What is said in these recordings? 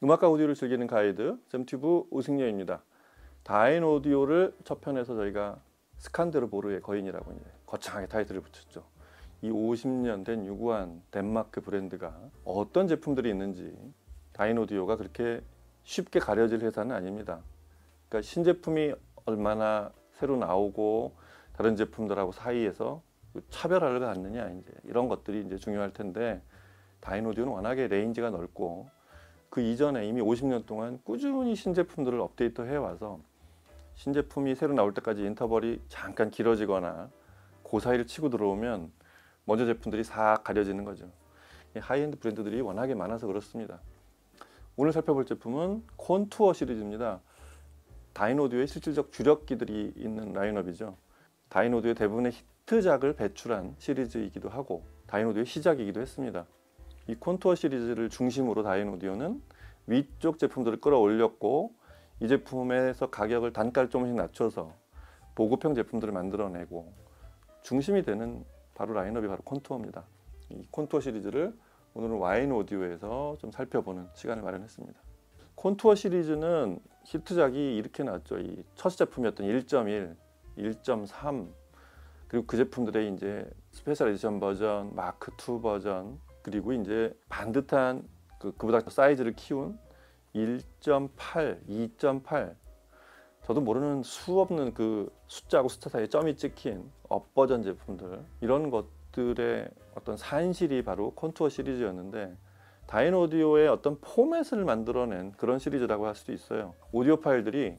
음악과 오디오를 즐기는 가이드 잼튜브 우승렬입니다. 다인 오디오를 첫 편에서 저희가 스칸데르보르의 거인이라고 이제 거창하게 타이틀을 붙였죠. 이 50년 된 유구한 덴마크 브랜드가 어떤 제품들이 있는지, 다인 오디오가 그렇게 쉽게 가려질 회사는 아닙니다. 그러니까 신제품이 얼마나 새로 나오고 다른 제품들하고 사이에서 차별화를 갖느냐, 이제 이런 것들이 이제 중요할 텐데, 다인 오디오는 워낙에 레인지가 넓고 그 이전에 이미 50년 동안 꾸준히 신제품들을 업데이트 해와서 신제품이 새로 나올 때까지 인터벌이 잠깐 길어지거나 그 사이를 치고 들어오면 먼저 제품들이 싹 가려지는 거죠. 하이엔드 브랜드들이 워낙에 많아서 그렇습니다. 오늘 살펴볼 제품은 콘투어 시리즈입니다. 다인 오디오의 실질적 주력기들이 있는 라인업이죠. 다인 오디오의 대부분의 히트작을 배출한 시리즈이기도 하고 다인 오디오의 시작이기도 했습니다. 이 콘투어 시리즈를 중심으로 다인 오디오는 위쪽 제품들을 끌어올렸고, 이 제품에서 가격을 단가를 조금씩 낮춰서 보급형 제품들을 만들어내고, 중심이 되는 바로 라인업이 바로 콘투어입니다. 이 콘투어 시리즈를 오늘은 와인 오디오에서 좀 살펴보는 시간을 마련했습니다. 콘투어 시리즈는 히트작이 이렇게 나왔죠. 이 첫 제품이었던 1.1, 1.3, 그리고 그 제품들의 이제 스페셜 에디션 버전, 마크 2 버전, 그리고 이제 반듯한 그보다 사이즈를 키운 1.8, 2.8, 저도 모르는 수 없는 그 숫자하고 숫자 사이에 점이 찍힌 업버전 제품들, 이런 것들의 어떤 산실이 바로 콘투어 시리즈였는데, 다인 오디오의 어떤 포맷을 만들어낸 그런 시리즈라고 할 수도 있어요. 오디오 파일들이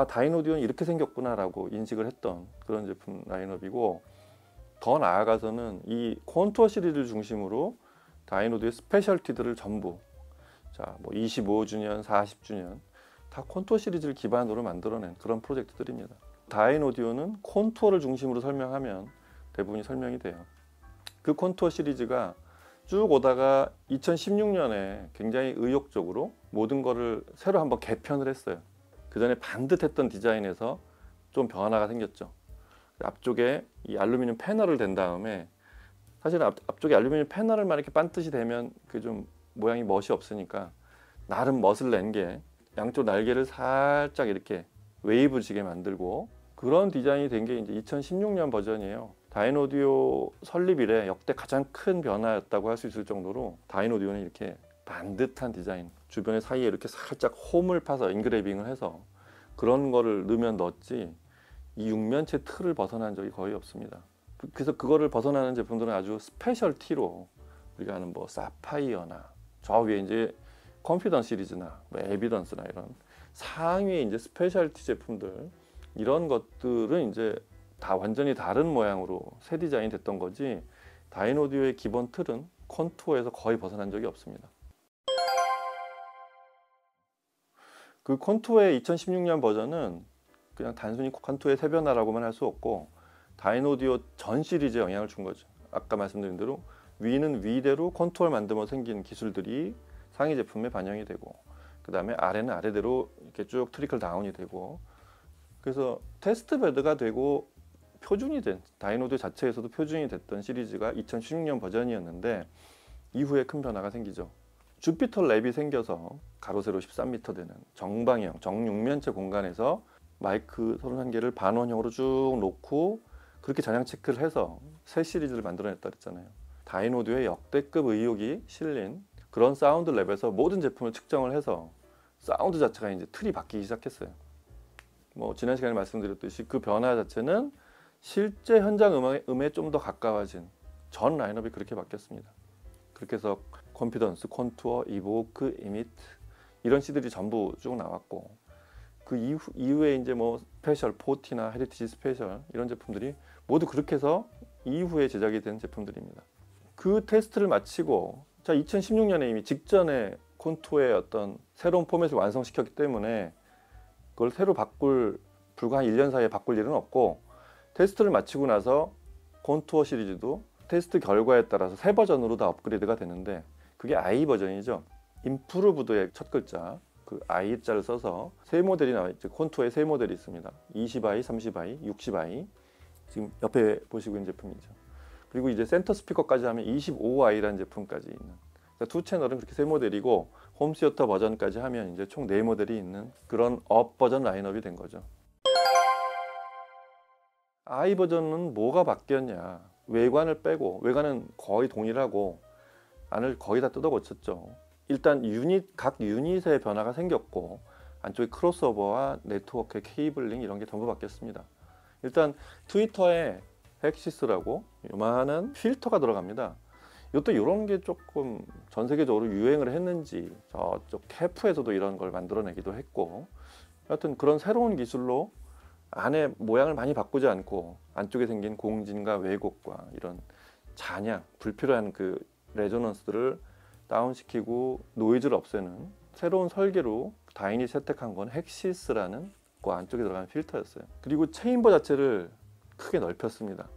다인 오디오는 이렇게 생겼구나 라고 인식을 했던 그런 제품 라인업이고, 더 나아가서는 이 콘투어 시리즈를 중심으로 다인 오디오의 스페셜티들을 전부, 뭐 25주년, 40주년 다 콘투어 시리즈를 기반으로 만들어낸 그런 프로젝트들입니다. 다인 오디오는 콘투어를 중심으로 설명하면 대부분이 설명이 돼요. 그 콘투어 시리즈가 쭉 오다가 2016년에 굉장히 의욕적으로 모든 거를 새로 한번 개편을 했어요. 그 전에 반듯했던 디자인에서 좀 변화가 생겼죠. 앞쪽에 이 알루미늄 패널을 댄 다음에, 사실 앞쪽에 알루미늄 패널을 막 이렇게 반듯이 대면 그 좀 모양이 멋이 없으니까 나름 멋을 낸 게 양쪽 날개를 살짝 이렇게 웨이브지게 만들고, 그런 디자인이 된 게 이제 2016년 버전이에요. 다인 오디오 설립 이래 역대 가장 큰 변화였다고 할 수 있을 정도로 다인 오디오는 이렇게 반듯한 디자인, 주변의 사이에 이렇게 살짝 홈을 파서 인그레이빙을 해서 그런 거를 넣으면 넣었지, 이 육면체 틀을 벗어난 적이 거의 없습니다. 그래서 그거를 벗어나는 제품들은 아주 스페셜티로, 우리가 아는 뭐 사파이어나 저 위에 이제 컨피던스 시리즈나 뭐 에비던스나 이런 상위의 이제 스페셜티 제품들, 이런 것들은 이제 다 완전히 다른 모양으로 새 디자인 됐던 거지, 다인 오디오의 기본 틀은 콘투어에서 거의 벗어난 적이 없습니다. 그 콘투어의 2016년 버전은 그냥 단순히 콘투어의 새 변화라고만 할 수 없고, 다인 오디오 전 시리즈에 영향을 준 거죠. 아까 말씀드린 대로 위는 위대로 콘투어를 만들면 생긴 기술들이 상위 제품에 반영이 되고, 그 다음에 아래는 아래대로 이렇게 쭉 트리클 다운이 되고, 그래서 테스트 베드가 되고 표준이 된, 다인 오디오 자체에서도 표준이 됐던 시리즈가 2016년 버전이었는데, 이후에 큰 변화가 생기죠. 주피터 랩이 생겨서 가로 세로 13m 되는 정방형 정육면체 공간에서 마이크 31개를 반원형으로 쭉 놓고 그렇게 잔향 체크를 해서 새 시리즈를 만들어냈다 그랬잖아요. 다인 오디오의 역대급 의욕이 실린 그런 사운드 랩에서 모든 제품을 측정을 해서 사운드 자체가 이제 틀이 바뀌기 시작했어요. 뭐 지난 시간에 말씀드렸듯이 그 변화 자체는 실제 현장 음에 좀 더 가까워진 전 라인업이 그렇게 바뀌었습니다. 그렇게 해서 콘피던스, 콘투어, 이보크, 이미트 이런 시들이 전부 쭉 나왔고, 그 이후에 이제 뭐 스페셜 40나 헤리티지 스페셜 이런 제품들이 모두 그렇게 해서 이후에 제작이 된 제품들입니다. 그 테스트를 마치고, 자 2016년에 이미 직전에 콘투어의 어떤 새로운 포맷을 완성시켰기 때문에 그걸 새로 불과 한 1년 사이에 바꿀 일은 없고, 테스트를 마치고 나서 콘투어 시리즈도 테스트 결과에 따라서 새 버전으로 다 업그레이드가 되는데, 그게 I 버전이죠. 임프루브드의 첫 글자 그 I자를 써서 세 모델이 나와 있죠. 콘투어에 세 모델이 있습니다. 20i, 30i, 60i. 지금 옆에 보시고 있는 제품이죠. 그리고 이제 센터 스피커까지 하면 25i라는 제품까지 있는 2 채널은 그렇게 3모델이고 홈시어터 버전까지 하면 이제 총 4모델이 있는 그런 업 버전 라인업이 된 거죠. I 버전은 뭐가 바뀌었냐? 외관을 빼고, 외관은 거의 동일하고 안을 거의 다 뜯어 고쳤죠. 일단 각 유닛의 변화가 생겼고, 안쪽에 크로스오버와 네트워크의 케이블링 이런 게 전부 바뀌었습니다. 일단 트위터에 헥시스라고 요만한 필터가 들어갑니다. 이것도 이런 게 조금 전 세계적으로 유행을 했는지 저쪽 캐프에서도 이런 걸 만들어내기도 했고, 하여튼 그런 새로운 기술로 안에 모양을 많이 바꾸지 않고 안쪽에 생긴 공진과 왜곡과 이런 잔향, 불필요한 그 레조넌스들을 다운시키고 노이즈를 없애는 새로운 설계로 다인이 채택한 건 헥시스라는 그 안쪽에 들어가는 필터였어요. 그리고 체인버 자체를 크게 넓혔습니다.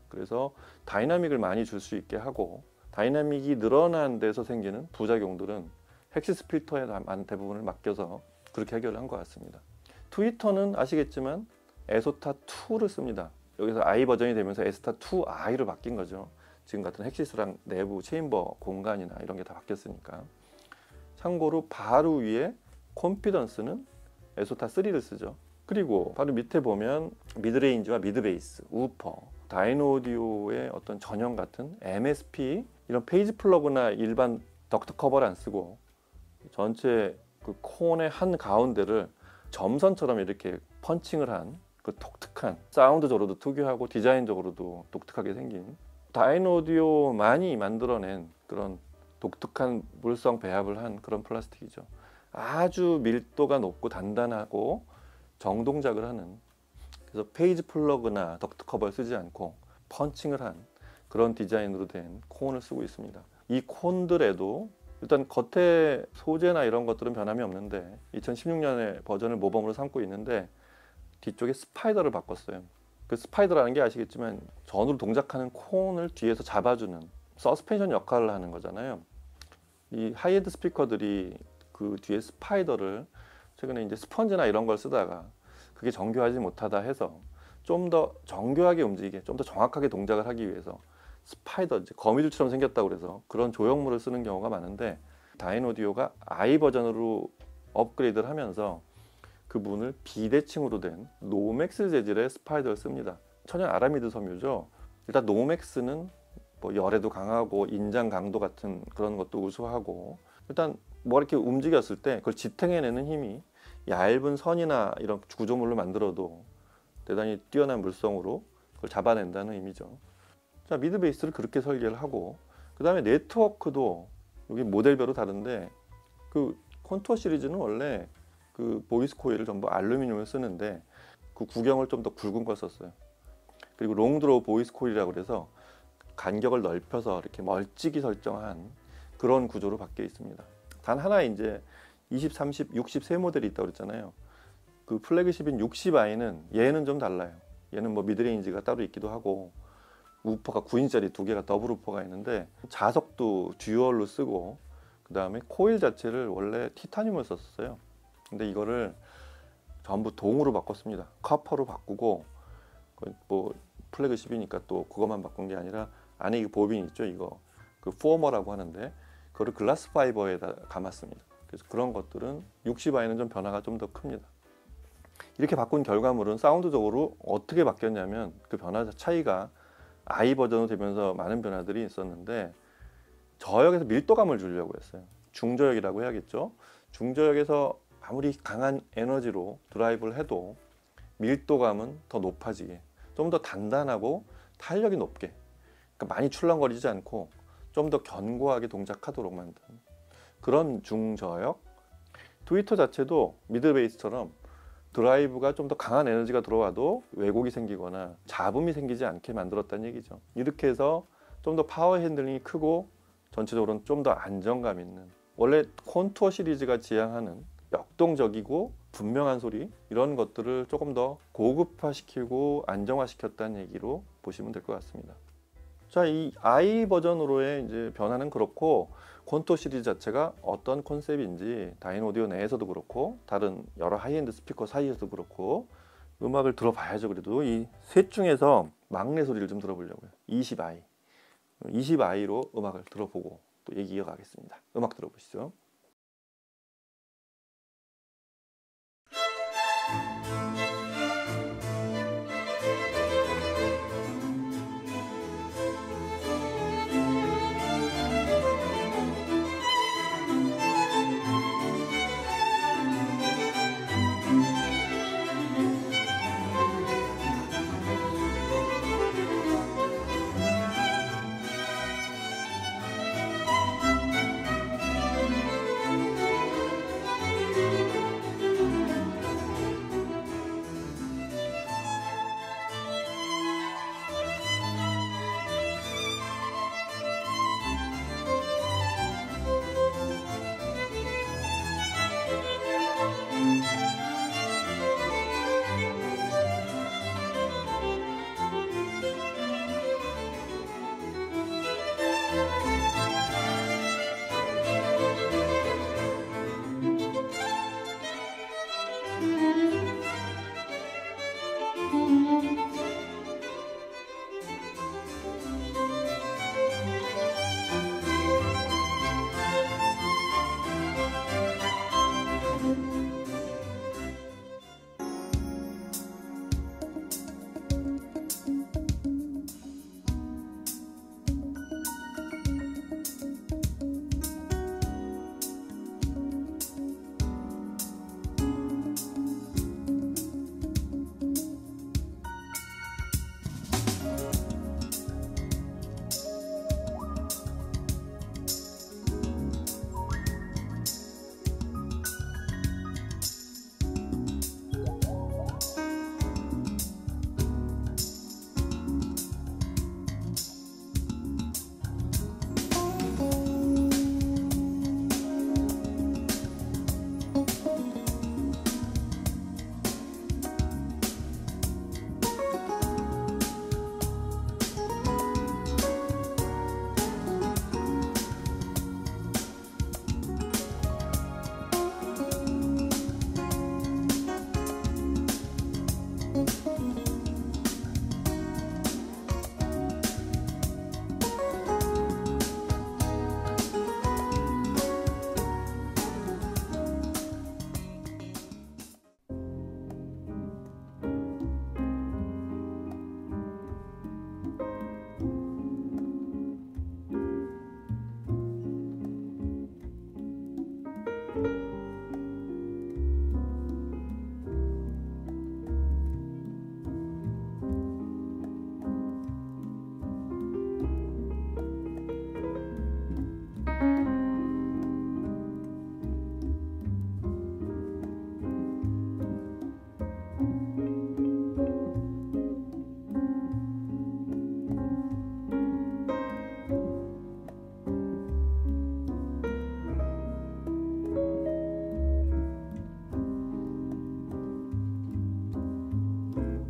그래서 다이나믹을 많이 줄 수 있게 하고, 다이나믹이 늘어난 데서 생기는 부작용들은 헥시스 필터에 대부분을 맡겨서 그렇게 해결을 한 것 같습니다. 트위터는 아시겠지만 에소타 2를 씁니다. 여기서 I 버전이 되면서 에소타 2I로 바뀐 거죠. 지금 같은 헥시스랑 내부 체인버 공간이나 이런 게 다 바뀌었으니까. 참고로 바로 위에 콘피던스는 에소타 3를 쓰죠. 그리고 바로 밑에 보면 미드레인지와 미드베이스, 우퍼, 다이노 오디오의 어떤 전형 같은 MSP, 이런 페이지 플러그나 일반 덕트 커버를 안 쓰고 전체 그 콘의 한 가운데를 점선처럼 이렇게 펀칭을 한 그 독특한, 사운드적으로도 특유하고 디자인적으로도 독특하게 생긴 다이노 오디오만이 만들어낸 그런 독특한 물성 배합을 한 그런 플라스틱이죠. 아주 밀도가 높고 단단하고 정동작을 하는, 그래서 페이지 플러그나 덕트 커버를 쓰지 않고 펀칭을 한 그런 디자인으로 된 콘을 쓰고 있습니다. 이 콘들에도 일단 겉에 소재나 이런 것들은 변함이 없는데 2016년에 버전을 모범으로 삼고 있는데 뒤쪽에 스파이더를 바꿨어요. 그 스파이더라는 게 아시겠지만 전으로 동작하는 콘을 뒤에서 잡아주는 서스펜션 역할을 하는 거잖아요. 이 하이엔드 스피커들이 그 뒤에 스파이더를 최근에 이제 스펀지나 이런 걸 쓰다가 그게 정교하지 못하다 해서 좀 더 정교하게 움직이게, 좀 더 정확하게 동작을 하기 위해서 스파이더, 이제 거미줄처럼 생겼다고 그래서 그런 조형물을 쓰는 경우가 많은데, 다인 오디오가 I 버전으로 업그레이드를 하면서 그 문을 비대칭으로 된 노맥스 재질의 스파이더를 씁니다. 천연 아라미드 섬유죠. 일단 노맥스는 뭐 열에도 강하고 인장 강도 같은 그런 것도 우수하고, 일단 뭐 이렇게 움직였을 때 그걸 지탱해내는 힘이 얇은 선이나 이런 구조물로 만들어도 대단히 뛰어난 물성으로 그걸 잡아낸다는 의미죠. 자, 미드 베이스를 그렇게 설계를 하고, 그 다음에 네트워크도 여기 모델별로 다른데, 그 콘투어 시리즈는 원래 그 보이스 코일을 전부 알루미늄을 쓰는데 그 구경을 좀 더 굵은 걸 썼어요. 그리고 롱드로우 보이스 코일이라고 그래서 간격을 넓혀서 이렇게 멀찍이 설정한 그런 구조로 바뀌어 있습니다. 단 하나 이제 20, 30, 60 세 모델이 있다고 그랬잖아요. 그 플래그십인 60i는 얘는 좀 달라요. 얘는 뭐 미드레인지가 따로 있기도 하고 우퍼가 9인짜리 2개가 더블 우퍼가 있는데 자석도 듀얼로 쓰고, 그 다음에 코일 자체를 원래 티타늄을 썼어요. 근데 이거를 전부 동으로 바꿨습니다. 커퍼로 바꾸고, 뭐 플래그십이니까 또 그것만 바꾼 게 아니라 안에 이 보빈 있죠, 이거 그 포머라고 하는데 그거를 글라스 파이버에다 감았습니다. 그래서 그런 것들은 60i는 좀 변화가 좀 더 큽니다. 이렇게 바꾼 결과물은 사운드적으로 어떻게 바뀌었냐면, 그 변화 차이가 I 버전으로 되면서 많은 변화들이 있었는데, 저역에서 밀도감을 주려고 했어요. 중저역이라고 해야겠죠. 중저역에서 아무리 강한 에너지로 드라이브를 해도 밀도감은 더 높아지게, 좀 더 단단하고 탄력이 높게, 그러니까 많이 출렁거리지 않고 좀 더 견고하게 동작하도록 만든 그런 중저역. 트위터 자체도 미드베이스처럼 드라이브가 좀 더 강한 에너지가 들어와도 왜곡이 생기거나 잡음이 생기지 않게 만들었다는 얘기죠. 이렇게 해서 좀 더 파워 핸들링이 크고 전체적으로는 좀 더 안정감 있는, 원래 콘투어 시리즈가 지향하는 역동적이고 분명한 소리, 이런 것들을 조금 더 고급화시키고 안정화시켰다는 얘기로 보시면 될 것 같습니다. 자, 이 I 버전으로의 이제 변화는 그렇고, 콘투어 시리즈 자체가 어떤 컨셉인지 다인 오디오 내에서도 그렇고 다른 여러 하이엔드 스피커 사이에서도 그렇고 음악을 들어봐야죠. 그래도 이 셋 중에서 막내 소리를 좀 들어보려고요. 20i, 20i로 음악을 들어보고 또 얘기 이어가겠습니다. 음악 들어보시죠.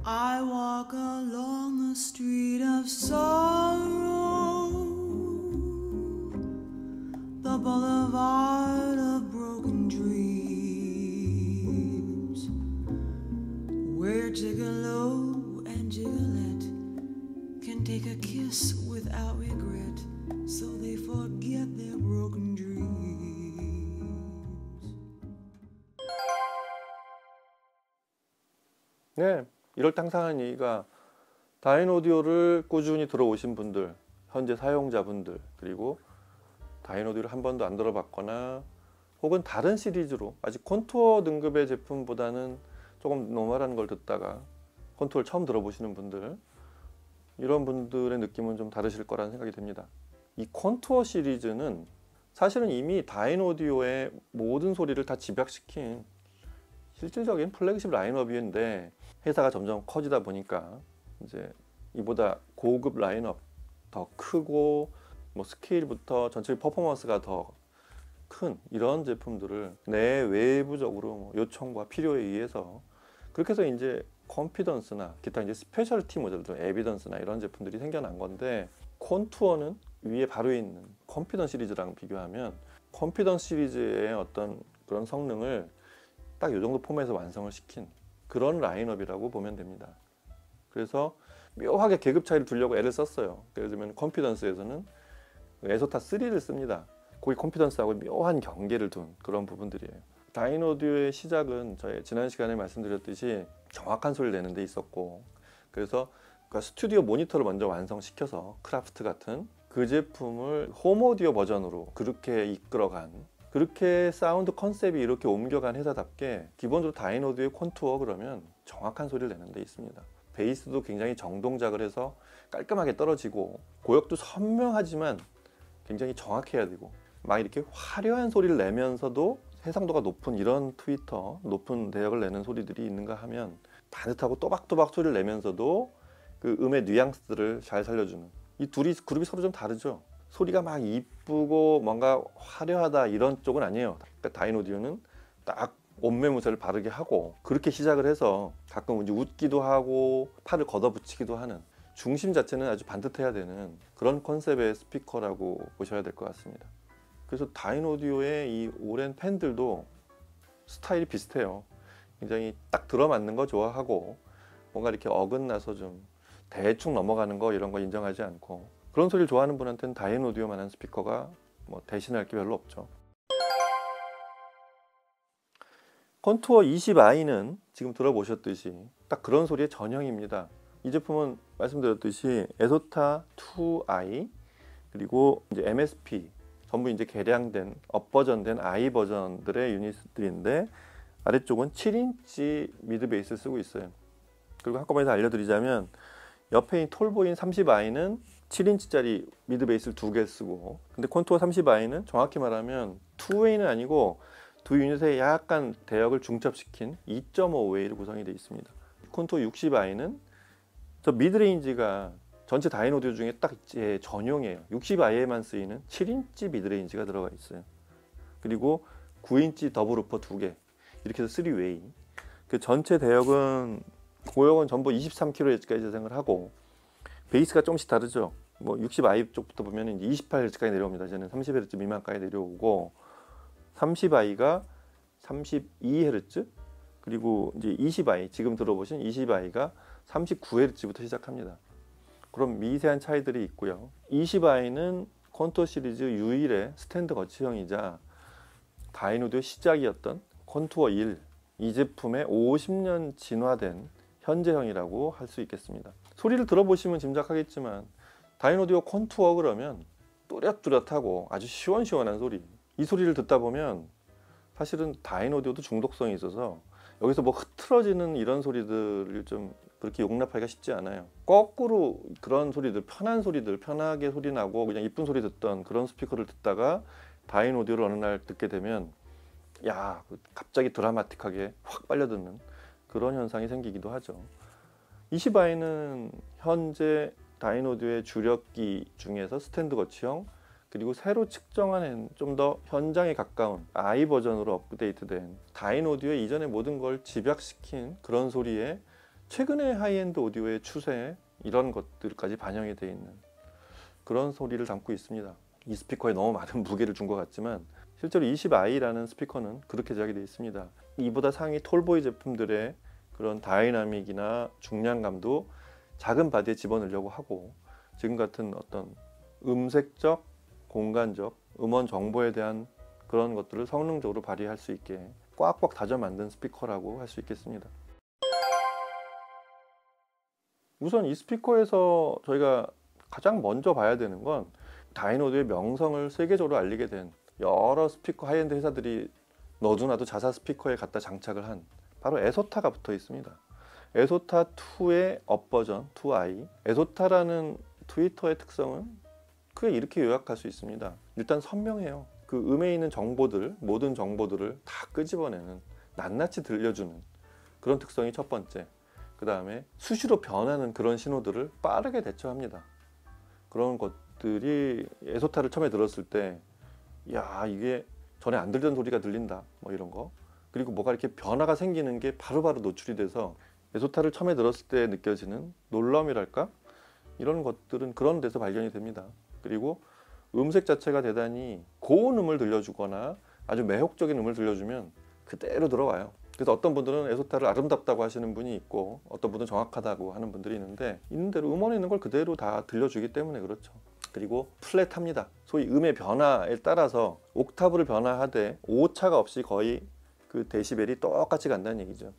I walk along a street of sorrow, the boulevard of broken dreams, where Gigolo and Gigolette can take a kiss without regret, so they forget their broken dreams. 네, 이럴 때 항상 하는 얘기가 다인 오디오를 꾸준히 들어오신 분들, 현재 사용자분들, 그리고 다인 오디오를 한 번도 안 들어봤거나 혹은 다른 시리즈로 아직 콘투어 등급의 제품보다는 조금 노멀한 걸 듣다가 콘투어를 처음 들어보시는 분들, 이런 분들의 느낌은 좀 다르실 거라는 생각이 듭니다. 이 콘투어 시리즈는 사실은 이미 다인 오디오의 모든 소리를 다 집약시킨 실질적인 플래그십 라인업인데, 회사가 점점 커지다 보니까 이제 이보다 고급 라인업, 더 크고 뭐 스케일부터 전체 퍼포먼스가 더 큰 이런 제품들을 내외부적으로 뭐 요청과 필요에 의해서 그렇게 해서 이제 컨피던스나 기타 이제 스페셜티 모델들, 에비던스나 이런 제품들이 생겨난 건데, 콘투어는 위에 바로 있는 컨피던스 시리즈랑 비교하면 컨피던스 시리즈의 어떤 그런 성능을 딱 이 정도 폼에서 완성을 시킨 그런 라인업이라고 보면 됩니다. 그래서 묘하게 계급 차이를 두려고 애를 썼어요. 예를 들면 컨피던스에서는 에소타 3를 씁니다. 거기 콘피던스하고 묘한 경계를 둔 그런 부분들이에요. 다인오디오의 시작은 저희 지난 시간에 말씀드렸듯이 정확한 소리를 내는 데 있었고, 그래서 그 스튜디오 모니터를 먼저 완성시켜서 크라프트 같은 그 제품을 홈오디오 버전으로 그렇게 이끌어간, 그렇게 사운드 컨셉이 이렇게 옮겨간 회사답게 기본적으로 다인오디오의 콘투어 그러면 정확한 소리를 내는 데 있습니다. 베이스도 굉장히 정동작을 해서 깔끔하게 떨어지고, 고역도 선명하지만 굉장히 정확해야 되고, 막 이렇게 화려한 소리를 내면서도 해상도가 높은 이런 트위터, 높은 대역을 내는 소리들이 있는가 하면, 반듯하고 또박또박 소리를 내면서도 그 음의 뉘앙스들을 잘 살려주는, 이 둘이 그룹이 서로 좀 다르죠. 소리가 막 이쁘고 뭔가 화려하다 이런 쪽은 아니에요. 그러니까 다인오디오는 딱 옷매무새를 바르게 하고 그렇게 시작을 해서 가끔 이제 웃기도 하고 팔을 걷어붙이기도 하는, 중심 자체는 아주 반듯해야 되는 그런 컨셉의 스피커라고 보셔야 될 것 같습니다. 그래서 다인오디오의 이 오랜 팬들도 스타일이 비슷해요. 굉장히 딱 들어맞는 거 좋아하고, 뭔가 이렇게 어긋나서 좀 대충 넘어가는 거 이런 거 인정하지 않고, 그런 소리를 좋아하는 분한테는 다인오디오만한 스피커가 뭐 대신할 게 별로 없죠. 콘투어 20i는 지금 들어보셨듯이 딱 그런 소리의 전형입니다. 이 제품은 말씀드렸듯이 에소타 2i 그리고 이제 MSP 전부 이제 개량된 업버전된 i 버전들의 유닛들인데, 아래쪽은 7인치 미드 베이스를 쓰고 있어요. 그리고 한꺼번에 다 알려드리자면, 옆에 이 톨보인 30i는 7인치짜리 미드 베이스를 2개 쓰고, 근데 콘투어 30i는 정확히 말하면 2웨이는 아니고 두 유닛에 약간 대역을 중첩시킨 2.5웨이로 구성이 되어 있습니다. 콘투어 60i는 저 미드레인지가 전체 다인오디오 중에 딱 전용이에요. 60i에만 쓰이는 7인치 미드레인지가 들어가 있어요. 그리고 9인치 더블우퍼 2개, 이렇게 해서 3웨이. 그 전체 대역은, 고역은 전부 23kHz까지 재생을 하고, 베이스가 조금씩 다르죠. 뭐 60i 쪽부터 보면 이제 28Hz까지 내려옵니다. 이제는 30Hz 미만까지 내려오고, 30i가 32Hz, 그리고 이제 20i, 지금 들어보신 20i가 39Hz부터 시작합니다. 그럼 미세한 차이들이 있고요. 20i는 콘투어 시리즈 유일의 스탠드 거치형이자 다인오디오 시작이었던 콘투어 1, 이 제품의 50년 진화된 현재형이라고 할 수 있겠습니다. 소리를 들어보시면 짐작하겠지만, 다인오디오 콘투어 그러면 또렷뚜렷하고 아주 시원시원한 소리, 이 소리를 듣다 보면 사실은 다인오디오도 중독성이 있어서 여기서 뭐 흐트러지는 이런 소리들을 좀 그렇게 용납하기가 쉽지 않아요. 거꾸로 그런 소리들, 편한 소리들, 편하게 소리 나고 그냥 이쁜 소리 듣던 그런 스피커를 듣다가 다인오디오를 어느 날 듣게 되면, 야, 갑자기 드라마틱하게 확 빨려드는 그런 현상이 생기기도 하죠. 20i는 현재 다인오디오의 주력기 중에서 스탠드 거치형, 그리고 새로 측정한 좀 더 현장에 가까운 i 버전으로 업데이트된 다인오디오의 이전의 모든 걸 집약시킨 그런 소리에 최근의 하이엔드 오디오의 추세, 이런 것들까지 반영이 되어 있는 그런 소리를 담고 있습니다. 이 스피커에 너무 많은 무게를 준 것 같지만, 실제로 20i라는 스피커는 그렇게 제작이 되어 있습니다. 이보다 상위 톨보이 제품들의 그런 다이나믹이나 중량감도 작은 바디에 집어넣으려고 하고, 지금 같은 어떤 음색적, 공간적, 음원 정보에 대한 그런 것들을 성능적으로 발휘할 수 있게 꽉꽉 다져 만든 스피커라고 할 수 있겠습니다. 우선 이 스피커에서 저희가 가장 먼저 봐야 되는 건, 다인오디오의 명성을 세계적으로 알리게 된 여러 스피커 하이엔드 회사들이 너도나도 자사 스피커에 갖다 장착을 한 바로 에소타가 붙어 있습니다. 에소타 2의 업버전 2i. 에소타라는 트위터의 특성은 크게 이렇게 요약할 수 있습니다. 일단 선명해요. 그 음에 있는 정보들, 모든 정보들을 다 끄집어내는, 낱낱이 들려주는 그런 특성이 첫 번째. 그 다음에 수시로 변하는 그런 신호들을 빠르게 대처합니다. 그런 것들이 에소타를 처음에 들었을 때, 야, 이게 전에 안 들던 소리가 들린다, 뭐 이런 거. 그리고 뭐가 이렇게 변화가 생기는 게 바로바로 노출이 돼서 에소타를 처음에 들었을 때 느껴지는 놀라움이랄까? 이런 것들은 그런 데서 발견이 됩니다. 그리고 음색 자체가 대단히 고운 음을 들려주거나 아주 매혹적인 음을 들려주면 그대로 들어와요. 그래서 어떤 분들은 에소타를 아름답다고 하시는 분이 있고, 어떤 분들은 정확하다고 하는 분들이 있는데, 있는 대로 음원에 있는 걸 그대로 다 들려주기 때문에 그렇죠. 그리고 플랫합니다. 소위 음의 변화에 따라서 옥타브를 변화하되 오차가 없이 거의 그 데시벨이 똑같이 간다는 얘기죠.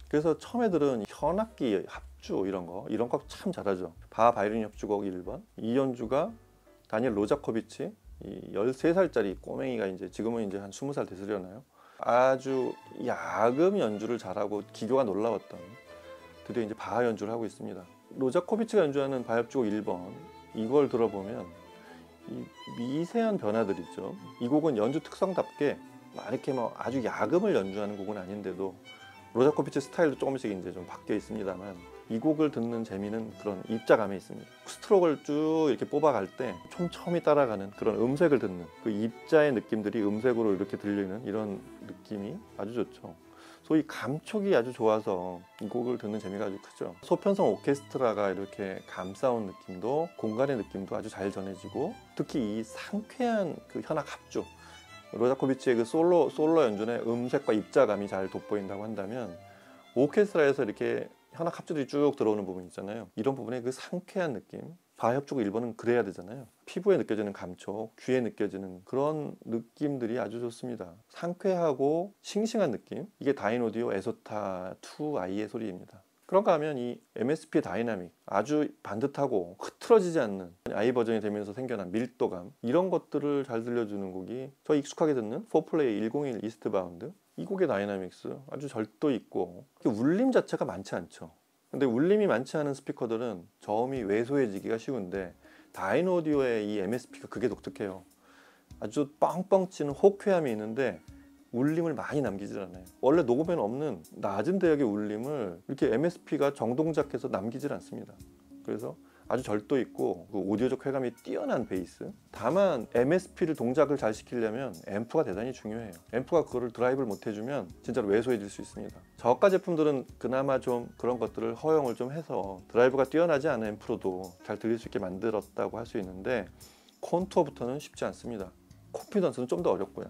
그래서 처음에 들은 현악기 합주 이런 거 참 잘하죠. 바 바이올린 협주곡 1번, 이 연주가 다니엘 로자코비치, 이 13살짜리 꼬맹이가 이제 지금은 이제 한 20살 됐으려나요? 아주 야금 연주를 잘하고 기교가 놀라웠던, 드디어 이제 바 연주를 하고 있습니다. 로자코비치가 연주하는 바 협주곡 1번, 이걸 들어보면 이 미세한 변화들 있죠. 이 곡은 연주 특성답게 막 이렇게 뭐 아주 야금을 연주하는 곡은 아닌데도 로자코비치 스타일도 조금씩 이제 좀 바뀌어 있습니다만, 이 곡을 듣는 재미는 그런 입자감에 있습니다. 스트로크를 쭉 이렇게 뽑아갈 때 촘촘히 따라가는 그런 음색을 듣는 그 입자의 느낌들이 음색으로 이렇게 들리는 이런 느낌이 아주 좋죠. 소위 감촉이 아주 좋아서 이 곡을 듣는 재미가 아주 크죠. 소편성 오케스트라가 이렇게 감싸온 느낌도, 공간의 느낌도 아주 잘 전해지고, 특히 이 상쾌한 그 현악 합주, 로자코비치의 그 솔로 연주의 음색과 입자감이 잘 돋보인다고 한다면, 오케스트라에서 이렇게 현악 합주들이 쭉 들어오는 부분 있잖아요. 이런 부분의 그 상쾌한 느낌, 바 협주곡 1번은 그래야 되잖아요. 피부에 느껴지는 감촉, 귀에 느껴지는 그런 느낌들이 아주 좋습니다. 상쾌하고 싱싱한 느낌, 이게 다인오디오 에소타 2i의 소리입니다. 그런가 하면 이 MSP 다이나믹, 아주 반듯하고 흐트러지지 않는 i 버전이 되면서 생겨난 밀도감, 이런 것들을 잘 들려주는 곡이 저 익숙하게 듣는 4플레이 101 이스트바운드, 이 곡의 다이나믹스 아주 절도 있고, 울림 자체가 많지 않죠. 근데 울림이 많지 않은 스피커들은 저음이 왜소해지기가 쉬운데, 다인오디오의 이 MSP가 그게 독특해요. 아주 뻥뻥 치는 호쾌함이 있는데 울림을 많이 남기질 않아요. 원래 녹음에는 없는 낮은 대역의 울림을 이렇게 MSP가 정동작해서 남기질 않습니다. 그래서 아주 절도 있고 그 오디오적 쾌감이 뛰어난 베이스. 다만 MSP를 동작을 잘 시키려면 앰프가 대단히 중요해요. 앰프가 그거를 드라이브를 못 해주면 진짜로 왜소해질 수 있습니다. 저가 제품들은 그나마 좀 그런 것들을 허용을 좀 해서 드라이브가 뛰어나지 않은 앰프로도 잘 들릴 수 있게 만들었다고 할 수 있는데, 콘투어부터는 쉽지 않습니다. 콘피던스는 좀 더 어렵고요.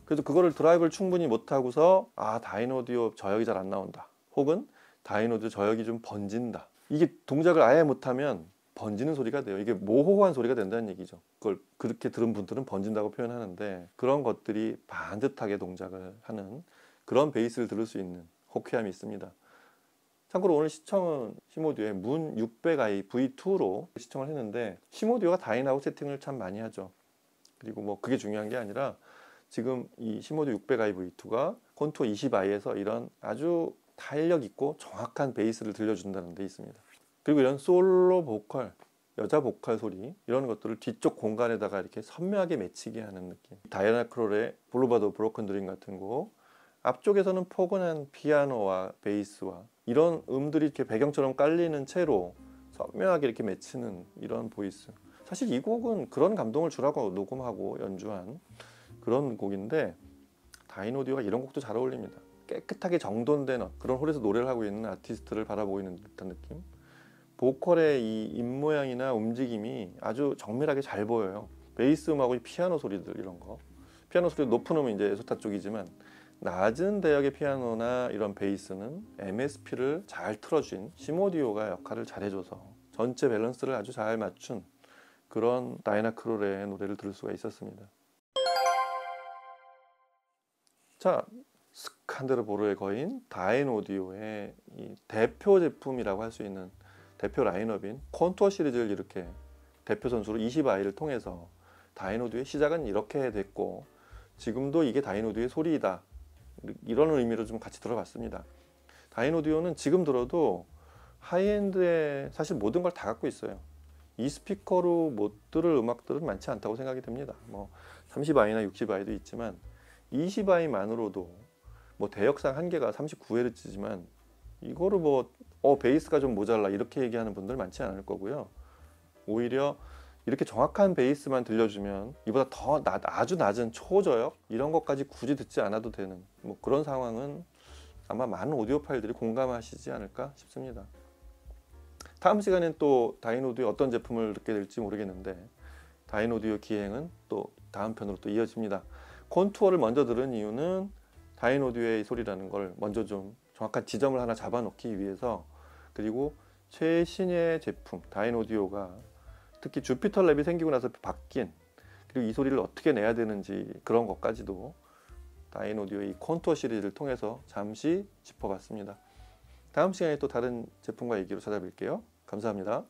그래서 그거를 드라이브를 충분히 못하고서 다인오디오 저역이 잘 안 나온다, 혹은 다인오디오 저역이 좀 번진다, 이게 동작을 아예 못하면 번지는 소리가 돼요. 이게 모호한 소리가 된다는 얘기죠. 그걸 그렇게 들은 분들은 번진다고 표현하는데, 그런 것들이 반듯하게 동작을 하는 그런 베이스를 들을 수 있는 호쾌함이 있습니다. 참고로 오늘 시청은 시모디오의 문 600i V2로 시청을 했는데, 시모디오가 다인하고 세팅을 참 많이 하죠. 그리고 뭐 그게 중요한 게 아니라 지금 이 시모디오 600i V2가 콘투어 20i에서 이런 아주 탄력 있고 정확한 베이스를 들려준다는 데 있습니다. 그리고 이런 솔로 보컬, 여자 보컬 소리, 이런 것들을 뒤쪽 공간에다가 이렇게 선명하게 맺히게 하는 느낌. 다이애나 크롤의 블루바드 브로큰 드림 같은 곡, 앞쪽에서는 포근한 피아노와 베이스와 이런 음들이 이렇게 배경처럼 깔리는 채로 선명하게 이렇게 맺히는 이런 보이스. 사실 이 곡은 그런 감동을 주라고 녹음하고 연주한 그런 곡인데, 다인오디오가 이런 곡도 잘 어울립니다. 깨끗하게 정돈된 그런 홀에서 노래를 하고 있는 아티스트를 바라보고 있는 듯한 느낌. 보컬의 이 입모양이나 움직임이 아주 정밀하게 잘 보여요. 베이스 음하고 피아노 소리들, 이런 거. 피아노 소리 높은 음은 이제 에소타 쪽이지만, 낮은 대역의 피아노나 이런 베이스는 MSP를 잘 틀어준 시모디오가 역할을 잘 해줘서 전체 밸런스를 아주 잘 맞춘 그런 다이애나 크롤의 노래를 들을 수가 있었습니다. 자, 스칸데르보르의 거인 다인오디오의 이 대표 제품이라고 할 수 있는 대표 라인업인 콘투어 시리즈를 이렇게 대표 선수로 20i를 통해서 다인오디오의 시작은 이렇게 됐고, 지금도 이게 다인오디오의 소리이다, 이런 의미로 좀 같이 들어봤습니다. 다인오디오는 지금 들어도 하이엔드에 사실 모든 걸 다 갖고 있어요. 이 스피커로 못 들을 음악들은 많지 않다고 생각이 됩니다. 뭐 30i나 60i도 있지만 20i만으로도 뭐 대역상 한계가 39Hz지만 이거를 뭐 베이스가 좀 모자라 이렇게 얘기하는 분들 많지 않을 거고요. 오히려 이렇게 정확한 베이스만 들려주면 이보다 더 아주 낮은 초저역 이런 것까지 굳이 듣지 않아도 되는 뭐 그런 상황은 아마 많은 오디오파일들이 공감하시지 않을까 싶습니다. 다음 시간엔 또 다인오디오의 어떤 제품을 듣게 될지 모르겠는데, 다인오디오 기행은 또 다음 편으로 또 이어집니다. 콘투어를 먼저 들은 이유는 다인오디오의 소리라는 걸 먼저 좀 정확한 지점을 하나 잡아놓기 위해서, 그리고 최신의 제품 다인오디오가 특히 주피터 랩이 생기고 나서 바뀐, 그리고 이 소리를 어떻게 내야 되는지 그런 것까지도 다인오디오의 콘투어 시리즈를 통해서 잠시 짚어봤습니다. 다음 시간에 또 다른 제품과 얘기로 찾아뵐게요. 감사합니다.